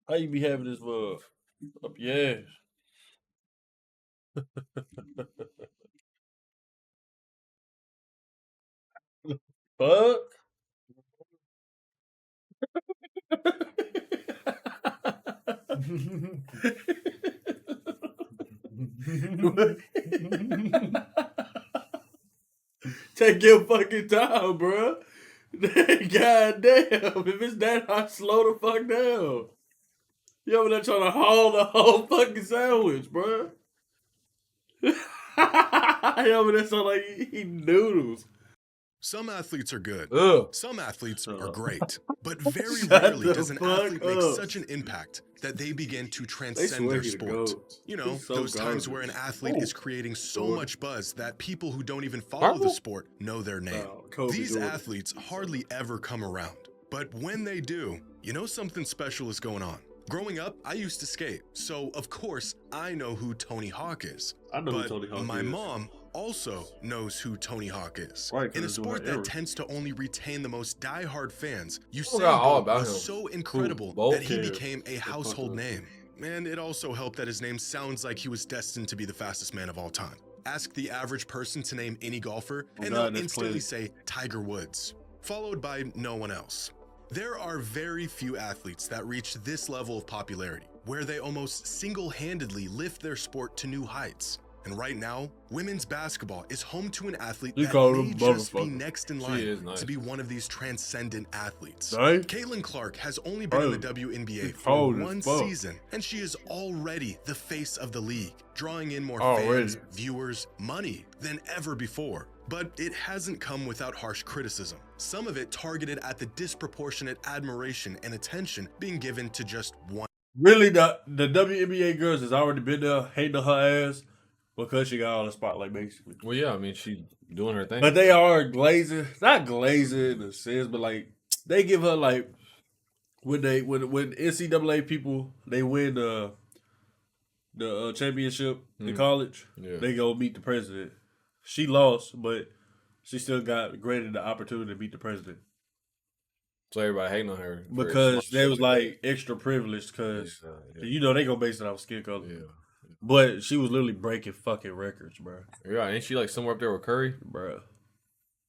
How you be having this up your ass? Fuck. Take your fucking time, bro. God damn, if it's that hot, slow the fuck down. You over there trying to haul the whole fucking sandwich, bro. You over there sound like you eating noodles. Some athletes are good. Ugh. Some athletes Shut are up. great. But very Shut rarely the does an fuck athlete make up. such an impact that they begin to They transcend their swaggy to sport. go. You know, He's so those times where an garbage. athlete Ooh. is creating so Jordan. much buzz that people who don't even follow Marvel? the sport know their name. Kobe These Jordan. athletes hardly ever come around. But when they do, you know something special is going on. Growing up, I used to skate, so of course I know who Tony Hawk is. I know but who Tony Hawk my is. mom also knows who Tony Hawk is. Right, 'cause In a it's doing sport her that era. tends to only retain the most die-hard fans, Usain forgot all Bolt about was him. so incredible Bolt? that he Yeah. became a household name. And it also helped that his name sounds like he was destined to be the fastest man of all time. Ask the average person to name any golfer, and God, they'll that's instantly plenty. say Tiger Woods, followed by no one else. There are very few athletes that reach this level of popularity, where they almost single-handedly lift their sport to new heights. And right now, women's basketball is home to an athlete You that call may him just be motherfucker. next in She line is nice. to be one of these transcendent athletes. Right? Caitlin Clark has only been in the Bro, WNBA she's for cold as one fuck. season, and she is already the face of the league, drawing in more Already. fans, viewers, money than ever before. But it hasn't come without harsh criticism, some of it targeted at the disproportionate admiration and attention being given to just one. Really, the WNBA girls has already been there hating her ass because she got all the spotlight, basically. Well, yeah, I mean, she doing her thing. But they are glazing, not glazing in a sense, but like they give her like when NCAA people they win the championship in college, Yeah. they go meet the president. She lost, but she still got granted the opportunity to meet the president So everybody hating on her for because smart they shit was like like extra privileged because Yeah. you know they gonna base it off skin color. Yeah. But she was literally breaking fucking records, bro. Yeah, ain't she like somewhere up there with Curry? Bro.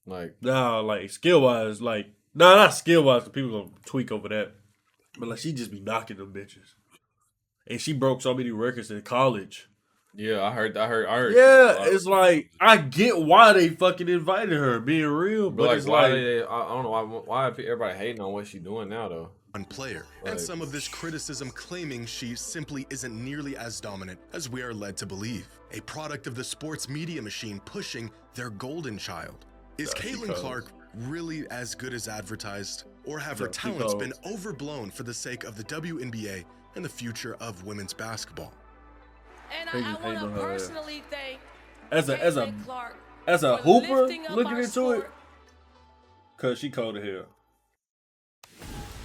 Like, No, like skill wise, like not skill wise. The people gonna tweak over that, but like she just be knocking them bitches, and she broke so many records in college. yeah, I heard. Yeah, it's like I get why they fucking invited her, being real, but but like, it's why like I don't know why everybody hating on what she doing now though. Player, Like- and some of this criticism claiming she simply isn't nearly as dominant as we are led to believe. A product of the sports media machine pushing their golden child. Is She Caitlin cold. Clark really as good as advertised? Or have her She talents cold. been overblown for the sake of the WNBA and the future of women's basketball? And They I just want hating to on her ass. personally thank as a Caitlin Clark as a for hooper lifting up looking our into sport. it, cause she cold as hell.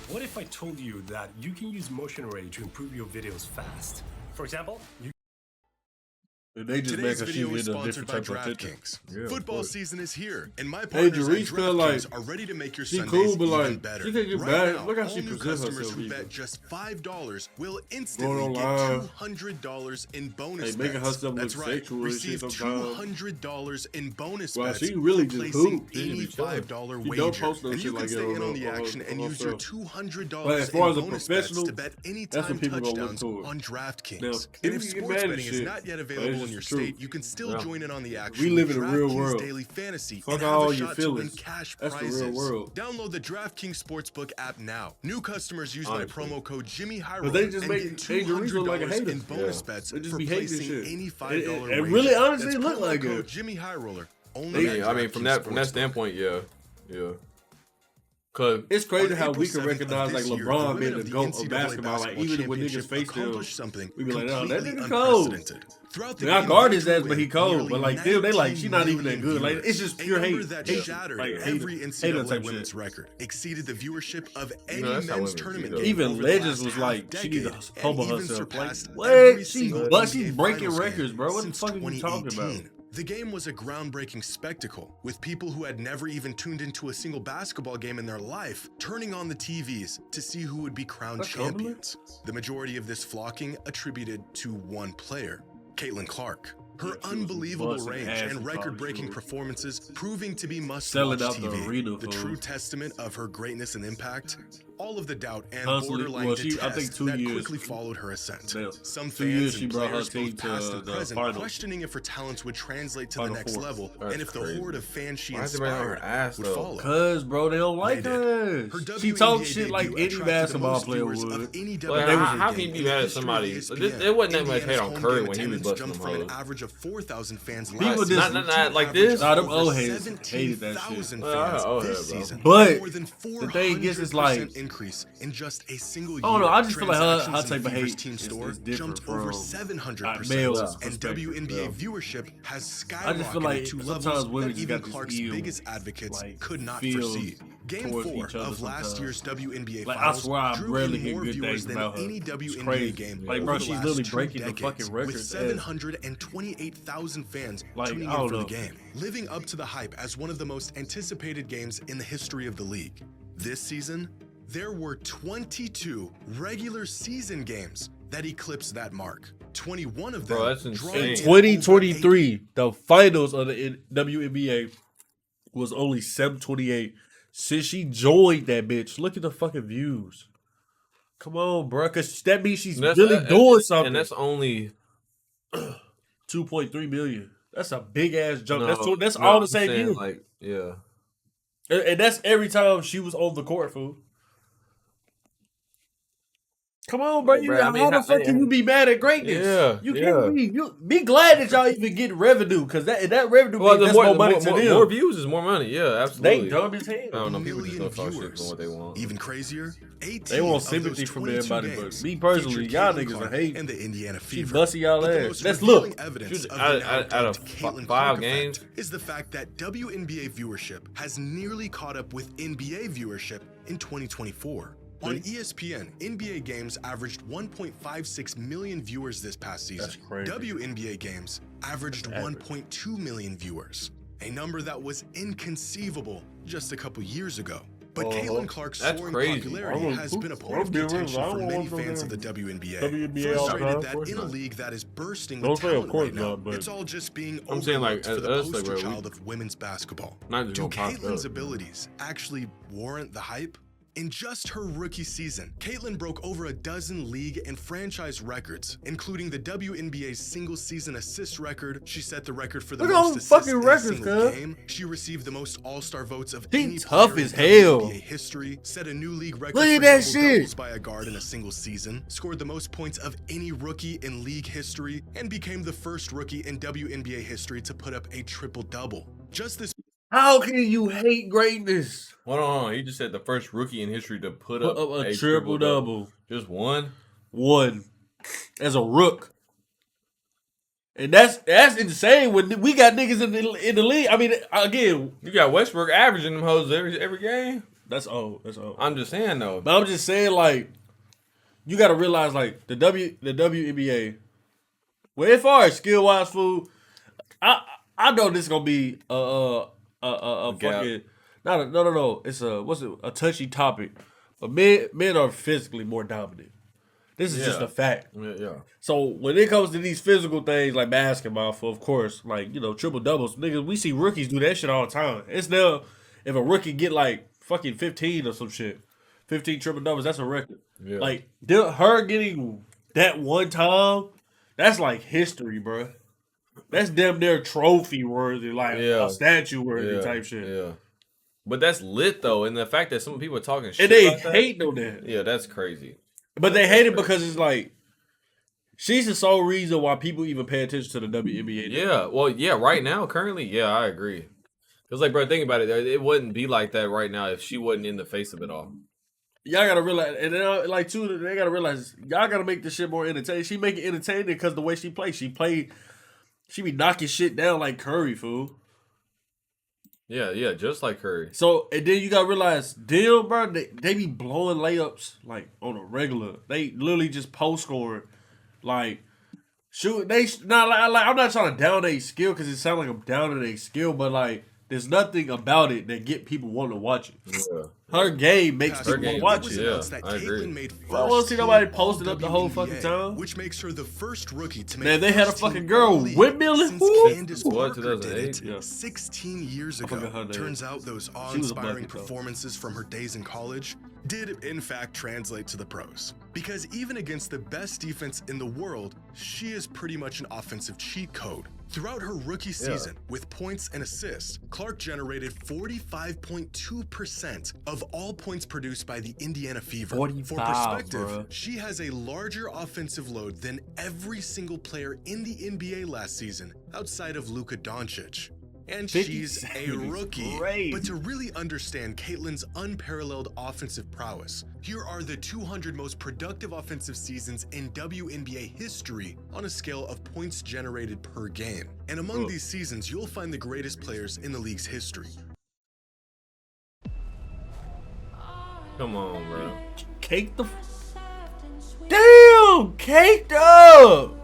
What if I told you that you can use motion array to improve your videos fast? For example, you And they just Today's make her video shoot is in a sponsored different by type of attention. DraftKings. Yeah, of Football course. season is here, and my Hey, partners at Jerice feel like DraftKings are ready to make your she Sundays cool, but even like better. she can't get Right bad. now, Look how all she new presents customers herself. who Even. bet just $5 will instantly Going get online. $200 in bonus Hey, making bets. herself That's look right. sexual and Receive shit sometimes. $200 in bonus Wow, bets she really for just placing hoop. any She be chilling. $5 She wager. don't post no And shit you can like stay that in on the on action her- and on use your herself. $200 But as far as a in bonus bets professional, to bet that's anytime what people gonna look touchdowns to. on Now, DraftKings. people And if get sports mad at betting is shit, not yet but available it's in just your the truth. state, you can still Yeah. join in on the action. We live with in the real DraftKings world. Daily Fantasy Fuck and have all a your shot to win feelings. cash That's the real prizes. world. Download the DraftKings Sportsbook app now. New customers use Honestly. my promo code Jimmy High But they just and make get Angel look like a $200 hater. in bonus Yeah. bets They just for be hating placing shit. any $5 And wager. really, honestly, That's it look promo like code it. Jimmy High Roller. Only I at mean, from DraftKings that Sportsbook. standpoint, yeah. Cause It's crazy On how we April can 7th of recognize like this year, LeBron the being women the of the GOAT of NCAA basketball. Like even when niggas Championship face them, accomplished something we be like, no, that completely nigga cold. unprecedented. Throughout the Man, I game, guard they his ass, drew but he in cold. nearly But like them, they like she not even that 19 good. Like viewers. it's just A pure number hate. that Yeah. shattered Like, every hater NCAA type women's shit. record, exceeded the viewership of any that's how men's women tournament do, though. game Even over the Legends last was like, she half-decade, need to and humble even herself. Like, surpassed what? every She, single but she's NBA breaking Finals game records, bro. What the since fuck are you talking about? 2018. The game was a groundbreaking spectacle, with people who had never even tuned into a single basketball game in their life turning on the TVs to see who would be crowned champions. The majority of this flocking attributed to one player, Caitlin Clark. Her unbelievable range and record-breaking performances proving to be must-watch TV, the true testament of her greatness and impact. All of the doubt and borderline detest that quickly followed her ascent. Some fans and players, both past and present, questioning if her talents would translate to the next level and if the horde of fans she inspired would follow. Cause, bro, they don't like her. She talks shit like any basketball player would. How can you be mad at somebody? There wasn't that much hate on Curry when he was busting them hoes. An average of 4,000 fans People just not like this. Nah, them old heads hated that shit. This season, but more than the thing is like, increase in just a single year. I don't know. I just feel like her type of hate team store is different jumped over from 700%, and WNBA viewership has skyrocketed I just feel like to sometimes levels women that just even got this Clark's ill, biggest advocates like, could not feel foresee. Game towards 4 each other of last sometimes. year's WNBA Like, I finals swear I drew rarely in hear more good viewers things than about her. any It's WNBA crazy. game Like, over bro, the she's last literally 2 breaking the decades, fucking records with as- 728,000 fans Like, tuning I in don't for the know. game, living up to the hype as one of the most anticipated games in the history of the league. This season, there were 22 regular season games that eclipsed that mark. 21 of them. Bro, that's drawing insane. in 2023, the finals of the WNBA was only 728. Since she joined that bitch, look at the fucking views. Come on, bro, because that means she's really doing something. And that's only 2.3 million. That's a big ass jump. no, That's no, all the I'm same saying, view. like, yeah. And that's every time she was on the court, fool. Come on, bro. Bro, I mean, how the fuck can you be mad at greatness? Yeah, You yeah. can't be. You be glad that y'all even get revenue, because that revenue Well, means the that's more, more money to them. more views is more money. Yeah, absolutely. They dumb as hell. I don't know. People just million don't talk shit viewers. for what they want. Even crazier, 18 They want of sympathy those from 22 everybody, games but me personally, featured y'all Caitlin niggas Clark are hate. and the Indiana She Fever. busting y'all But the ass. most Let's revealing look. evidence of Out the now of dubbed 5 Caitlin Clark games? effect is the fact that WNBA viewership has nearly caught up with NBA viewership in 2024. On ESPN, NBA games averaged 1.56 million viewers this past season. That's crazy. WNBA games averaged 1.2 million viewers, a number that was inconceivable just a couple years ago. But Caitlin Clark's That's soaring crazy. popularity has been a point of contention for many fans of the WNBA. Frustrated that in a league that is bursting with talent right now, it's all just being I'm saying, like, overlooked for the that's like, poster bro, child of women's basketball. Not just Do gonna pop Caitlin's up. abilities actually warrant the hype? In just her rookie season, Caitlin broke over a dozen league and franchise records, including the WNBA's single-season assist record. She set the record for the Look at all most them assists fucking in a records, single cuz. game. She received the most All-Star votes of She any tough player as in hell. WNBA history. Set a new league record Look at for that double-doubles shit. by a guard in a single season. Scored the most points of any rookie in league history, and became the first rookie in WNBA history to put up a triple-double. Just this. How can you hate greatness? Hold on. He just said the first rookie in history to put up a triple double. Just one? One as a rook. And that's insane when we got niggas in the league. I mean, again, You got Westbrook averaging them hoes every game. that's old. That's old. I'm just saying, though. But I'm just saying, like, you got to realize, like, the WNBA. Well, as far as skill wise, food, I know this is gonna be a fucking no. It's a touchy topic, but men are physically more dominant. This is just Yeah. a fact. Yeah. So when it comes to these physical things like basketball, of course, like, you know, triple doubles, niggas, we see rookies do that shit all the time. It's now if a rookie get like fucking 15 or some shit, 15 triple doubles, that's a record. Yeah. Like her getting that one time, that's like history, bro. That's damn near trophy worthy, like Yeah. a statue worthy Yeah. type shit. Yeah. But that's lit, though. And the fact that some people are talking shit And they about that, hate on that. yeah, that's crazy. But they hate it because it's like she's the sole reason why people even pay attention to the WNBA. Yeah. Well, yeah, right now, currently, yeah, I agree. Because, like, bro, think about it. It wouldn't be like that right now if she wasn't in the face of it all. Y'all gotta realize, and then, like too, they gotta realize y'all gotta make this shit more entertaining. She make it entertaining because the way she plays, she be knocking shit down like Curry, fool. Yeah, just like Curry. So and then you gotta realize, damn, bro, they be blowing layups like on a regular. They literally just post scoring, like shoot, they not like I'm not trying to down their skill because it sounds like I'm down their skill, but like there's nothing about it that get people wanting to watch it. Yeah. Her game makes Past people week, want it to was watch it. announced Yeah, that I agree. Caitlyn made I don't see nobody first posting team up the whole All-WNBA, fucking time. which makes her the first rookie to make Man, they had a first team fucking girl All-League windmilling. since Woo! Candace What, Parker did 2008? it Yeah. 16 years I forgot her ago. name. Turns out those She was a awe-inspiring bucket, though. performances from her days in college did in fact translate to the pros. Because even against the best defense in the world, she is pretty much an offensive cheat code. Throughout her rookie season, with points and assists, Clark generated 45.2% of all points produced by the Indiana Fever. 45, For perspective, bruh. she has a larger offensive load than every single player in the NBA last season, outside of Luka Doncic. And she's a 57 is rookie. crazy. But to really understand Caitlyn's unparalleled offensive prowess, here are the 200 most productive offensive seasons in WNBA history on a scale of points generated per game. And among these seasons, you'll find the greatest players in the league's history. Come on, bro. Cake the damn caked up.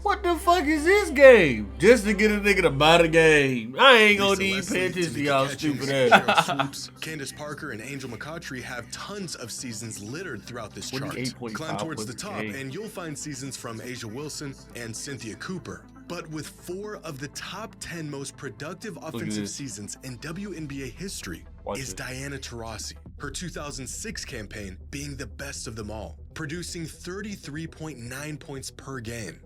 What the fuck is this game? Just to get a nigga to buy the game. I ain't gonna Lisa need Leslie, pay attention to Tamika y'all Catchings, stupid Cheryl ass. Swoops, Candace Parker, and Angel McCautry have tons of seasons littered throughout this chart. 28.5 Climb towards the points a top, game. and you'll find seasons from Asia Wilson and Cynthia Cooper. But with 4 of the top 10 most productive offensive this. seasons in WNBA history Watch is it. Diana Taurasi, her 2006 campaign being the best of them all, producing 33.9 points per game.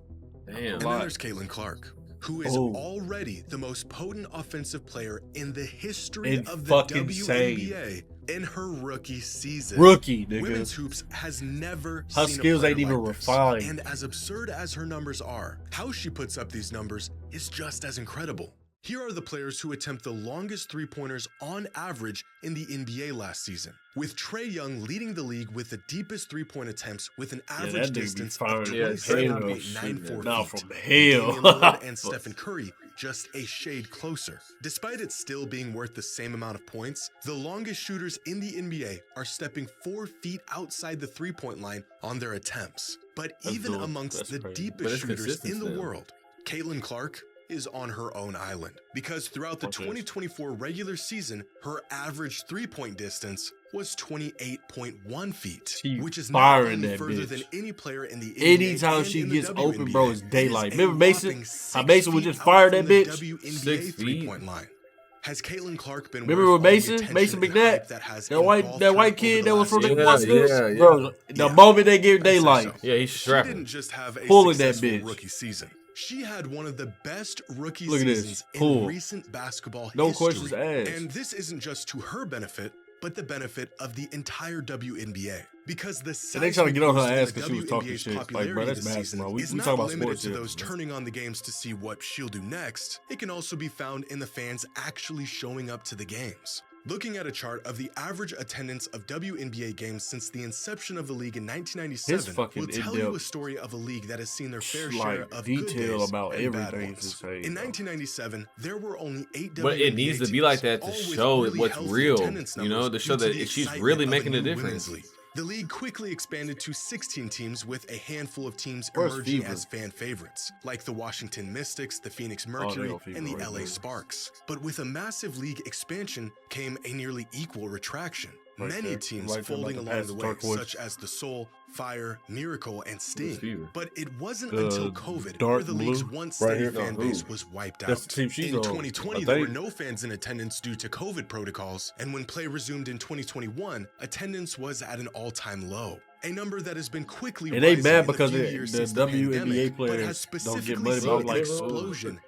Damn. And then there's Caitlin Clark, who is Oh. already the most potent offensive player in the history And of the fucking WNBA in her rookie season. Rookie, Women's nigga. hoops has never Her seen skills a player ain't even like this. refined. And as absurd as her numbers are, how she puts up these numbers is just as incredible. Here are the players who attempt the longest three-pointers on average in the NBA last season, with Trae Young leading the league with the deepest three-point attempts with an that average nigga be distance firing of that Yeah, Trae Young was 27.94 shooting Nah, feet. from And hell. Damian Lillard and Stephen Curry just a shade closer. Despite it still being worth the same amount of points, the longest shooters in the NBA are stepping 4 feet outside the three-point line on their attempts. But That's even dope. amongst That's the crazy. But deepest it's shooters in the consistency. world, Caitlin Clark is on her own island because throughout the Watch this. 2024 regular season, her average three-point distance was 28.1 feet, She which is not firing only that further bitch. than any player in the NBA Anytime and she in the gets open, bro, it's WNBA. daylight. It is Remember a Mason? whopping How 6 Mason would feet just out fire from that the bitch? WNBA 6 feet. three-point line. Has Caitlin Clark been Remember worth with all the Mason? attention Mason and McNabb? hype that has That white engulfed that her white over kid the that was last from the year? Bucks? yeah. Bro, the Yeah. moment they give I'd say daylight. so. Yeah, he's She strapping. didn't just have a Pulling that successful bitch. rookie season. She had one of the best rookie Look at this. seasons Pull. in recent basketball No history. questions asked. And this isn't just to her benefit, but the benefit of the entire WNBA. Because the And they trying to get on her seismic ass boost in 'cause she was the talking WNBA's shit. Like, bro, popularity that's this basketball. season We is talking not about limited sports to here. those turning on the games to see what she'll do next. It can also be found in the fans actually showing up to the games. Looking at a chart of the average attendance of WNBA games since the inception of the league in 1997 fucking will tell you a in-depth, story of a league that has seen their fair like, share of good detail days about and bad everything ones. to say, In bro. 1997, there were only 8 But it needs to be like that to all with show really what's healthy real, attendance you know, numbers to show due that the she's excitement really of making a new difference. women's league. The league quickly expanded to 16 teams with a handful of teams Where's emerging Fever? as fan favorites, like the Washington Mystics, the Phoenix they Mercury, go Fever and the right LA there. Sparks. But with a massive league expansion came a nearly equal retraction. Right Many there. teams Right there, folding about to along pass the the way, turquoise. such as the Soul, Fire, Miracle, and Fever? Sting. But it wasn't The until COVID dark where the league's blue, once right steady here. fan No, base who? was wiped That's out. the team she's In on, 2020, I there were think. no fans in attendance due to COVID protocols, and when play resumed in 2021, attendance was at an all-time low. A number that has been quickly And they rising mad in the because few the years since the WNBA pandemic, but players has don't get specifically money, seen but an like, explosion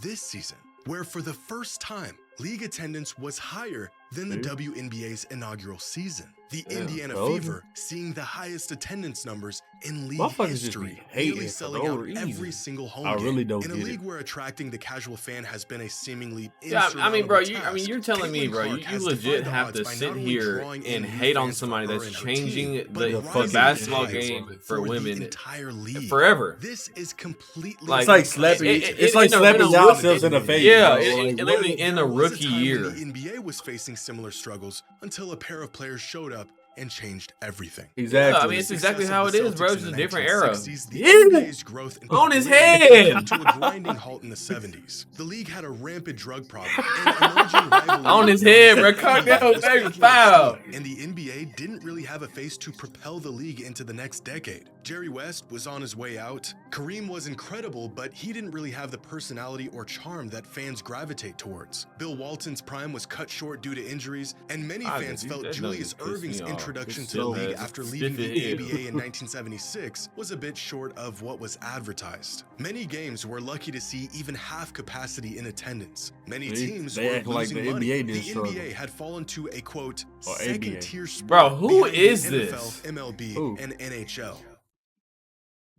this season, where for the first time, league attendance was higher than the See? WNBA's inaugural season. The Yeah, Indiana told you. Fever seeing the highest attendance numbers in league Motherfuckers just history, be hating nearly for selling no out reason. every single home I game. really don't In a get league it. where attracting the casual fan has been a seemingly Yeah, I mean, bro, insurmountable task, you're telling me, Caitlin bro, Clark you has legit defied the have odds to by sit not only here drawing in and new hate on fans for somebody her that's and her changing team, but the rising basketball heights game for for the women entire league. forever. This is completely Like, It's like slapping. it- It's like in a- slapping in a yourselves rookie- in the face. Yeah, bro. it- Like, literally what? in a There was rookie time when year. the NBA was facing similar struggles until a pair of players showed up and changed everything. Exactly. Yeah, I mean, it's exactly how it is, bro. It's just a different era. The Yeah. NBA's growth and On his popularity head. came to a grinding halt in the 70s. The league had a rampant drug problem and emerging rivalry On his head, bro. Calm down, baby. Foul. and the NBA didn't really have a face to propel the league into the next decade. Jerry West was on his way out. Kareem was incredible, but he didn't really have the personality or charm that fans gravitate towards. Bill Walton's prime was cut short due to injuries, and many fans felt that Julius doesn't piss Irving's me off. introduction It's to the so league bad. after It's leaving the stiff ABA head. in 1976 was a bit short of what was advertised. Many games were lucky to see even half capacity in attendance. Many teams they were act like losing the money. NBA The didn't struggle. NBA had fallen to a quote Or second-tier sport Bro, who behind is the this? NFL, MLB, Who? and NHL.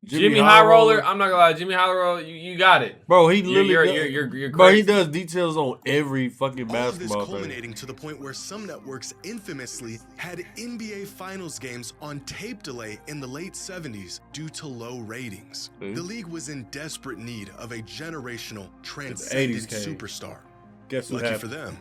Jimmy High Roller. I'm not gonna lie, Jimmy High Roller. You got it. Bro, he literally You're bro, he crazy. does details on every fucking All of this basketball thing. culminating to the point where some networks infamously had NBA Finals games on tape delay in the late 70s due to low ratings. See? The league was in desperate need of a generational, 80s transcendent came. superstar. Guess who Lucky happened? for them,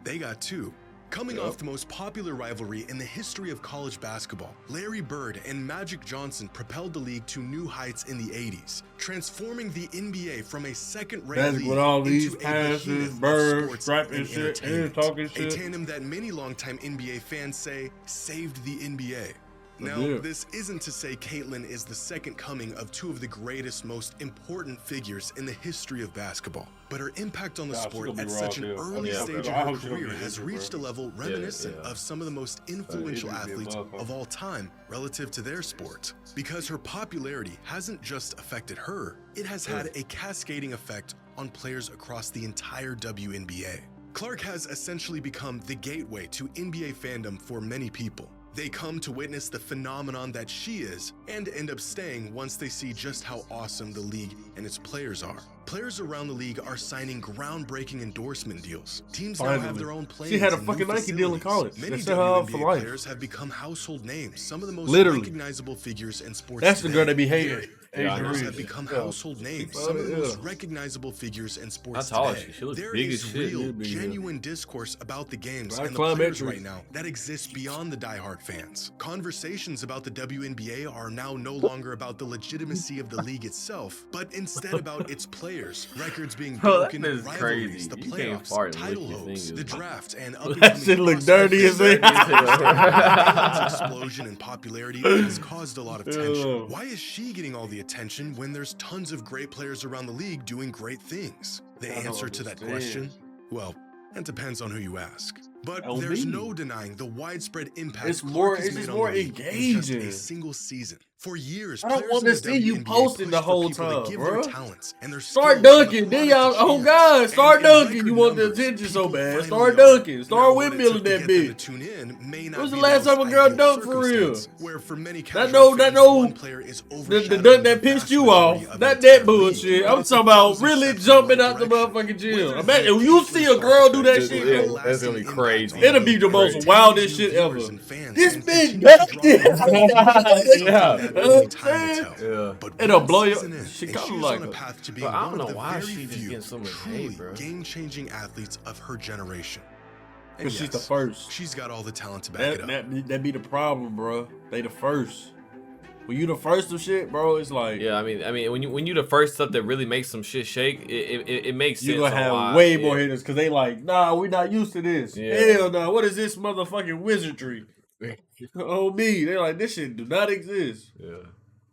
they got two. Coming off the most popular rivalry in the history of college basketball, Larry Bird and Magic Johnson propelled the league to new heights in the 80s, transforming the NBA from a second-rate That's league with all these into a passes, behemoth of Bird, sports strapping and shit, entertainment. and talking A shit. tandem that many longtime NBA fans say saved the NBA. Now, Yeah. this isn't to say Caitlyn is the second coming of two of the greatest, most important figures in the history of basketball, but her impact on the Nah, she sport gonna at be such raw, an too. early Yeah, stage bro. of I her hope she don't career get has injured, reached a bro. level reminiscent yeah. of some of the most influential injury be a athletes motherfucker. of all time relative to their sport. Because her popularity hasn't just affected her, it has had a cascading effect on players across the entire WNBA. Clark has essentially become the gateway to NBA fandom for many people. They come to witness the phenomenon that she is and end up staying once they see just how awesome the league and its players are. Players around the league are signing groundbreaking endorsement deals. Teams now have Finally. their own players. She had a and fucking new Nike deal in facilities. college. Many They set her up for WNBA life. players have become household names. Some of the most Literally. recognizable figures in sports. That's the today. girl they be hating. Yeah, I Asian know. Players Reed. have become Yeah. household names. Yeah. Some of the most recognizable figures in sports How tall is today. she? She looks There big is as shit. real, Yeah, big, yeah. genuine discourse about the games Right, and the climb players entry. right now that exists beyond the diehard fans. Conversations about the WNBA are now no longer about the legitimacy of the league itself, but instead about its players, records being Bro, that broken, is rivalries, crazy. the You can't playoffs, fart and lick title your hopes, the fingers. draft, and That shit look dirty as hell. Caitlyn's explosion in popularity has caused a lot of tension. Yeah. Why is she getting all the attention when there's tons of great players around the league doing great things? The I don't answer to that understand. question? Well, that depends on who you ask. But LB. there's no denying the widespread impact It's more- Clark has it's just made on more the league in just a engaging. single season. For years, I don't players want in to the see you WNBA posting the pushed for whole people to time, give bro. their talents and their Start skills for the dunking. Then product y'all, to oh cheers. God, start And in dunking. record You want the numbers, attention so people bad. finally Start are. dunking. Now, Start what it windmilling took to that get them to bitch. tune in may not When's the be last most time a girl ideal dunked for real? circumstance, where for many That casual no, fans, one player is the overshadowing dunk that the pissed vast you off. majority of Not the that entire bullshit. league. I'm talking about really jumping out the motherfucking gym. I bet if you see a girl do that shit, Yeah, bro, that's gonna be crazy. it'll be the most Crazy. wildest shit ever. This bitch Yeah. Yeah. But It'll one blow your- season in, she and kinda she's like on a her. path to being But I one don't of know the why very she just few getting so much truly hate, bro. game-changing athletes of her generation. And Because she's the yes, first. she's got all the talent to back it up. That be the problem, bro. They the first. When you the first of shit, bro, it's like Yeah, I mean, when you the first stuff that really makes some shit shake, it makes sense. you gonna a have lot. way Yeah. more hitters because they like, nah, we not used to this. Yeah. Hell no, what is this motherfucking wizardry? Oh me, they like this shit do not exist. Yeah.